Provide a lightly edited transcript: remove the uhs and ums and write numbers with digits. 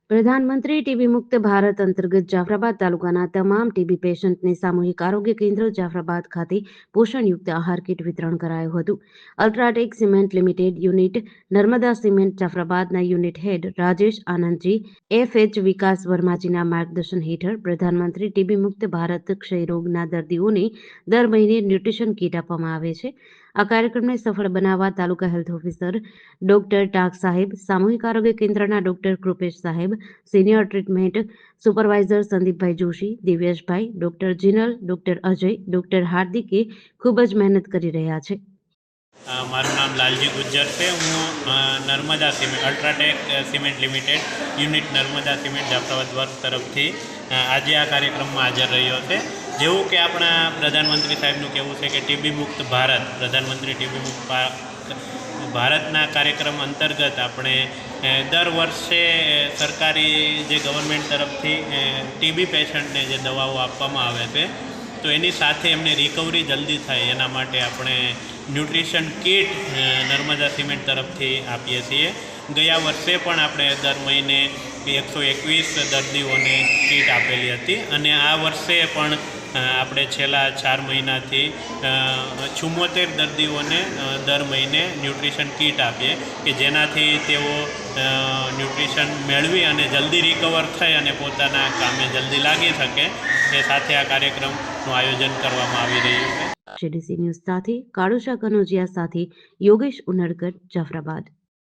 પ્રધાનમંત્રી ટીબી મુક્ત ભારત અંતર્ગત જાફરાબાદ તાલુકાના તમામ ટીબી પેશન્ટને સામૂહિક આરોગ્ય કેન્દ્ર જાફરાબાદ ખાતે પોષણયુક્ત આહાર કીટ વિતરણ કરાયું હતું. UltraTech cement limited unit Narmada cement જાફરાબાદના unit head Rajesh Anandji FH Vikas વર્માજીના માર્ગદર્શન હેઠળ પ્રધાનમંત્રી ટીબી મુક્ત ભારત ક્ષયરોગના દર્દીઓને દર મહિને ન્યુટ્રિશન કીટ આપવામાં આવે છે. આ કાર્યક્રમને સફળ બનાવવા તાલુકા હેલ્થ ઓફિસર ડોક્ટર ટાક સાહેબ, સામૂહિક આરોગ્ય કેન્દ્રના ડોક્ટર કૃપેશ સાહેબ, senior treatment supervisor Sandeepbhai Joshi, Divyeshbhai, doctor Jinal, doctor Ajay, doctor હાર્દિકે ખૂબ જ મહેનત કરી રહ્યા છે. મારું નામ લાલજી ગુજ્જર છે. હું Narmada cement UltraTech cement limited unit Narmada cement Jafrabad વર્ગ તરફથી આજે આ કાર્યક્રમમાં હાજર રહ્યો છે. જેવું કે આપણા પ્રધાનમંત્રી સાહેબનું કહેવું છે કે ટીબી મુક્ત ભારત, પ્રધાનમંત્રી ટીબી મુક્ત ભારતના કાર્યક્રમ અંતર્ગત આપણે દર વર્ષે સરકારી જે ગવર્મેન્ટ તરફથી ટીબી પેશન્ટને જે દવાઓ આપવામાં આવે છે તો એની સાથે એમને રિકવરી જલ્દી થાય એના માટે આપણે ન્યુટ્રિશન કીટ નર્મદા સિમેન્ટ તરફથી આપીએ છીએ. ગયા વર્ષે પણ આપણે દર મહિને 121 દર્દીઓને કીટ આપેલી હતી અને આ વર્ષે પણ આપણે છેલ્લા 4 મહિનાથી 74 દર્દીઓને દર મહિને ન્યુટ્રિશન કીટ આપીએ કે જેનાથી તેઓ ન્યુટ્રિશન મેળવી અને જલ્દી રિકવર થઈ અને પોતાના કામે જલ્દી લાગી શકે એ સાથે આ કાર્યક્રમનું આયોજન કરવામાં આવી રહ્યું છે. જેડીસી ન્યૂઝ સાથે કાળુશા કનોજિયા સાથે યોગેશ ઉનડકર, જાફરાબાદ.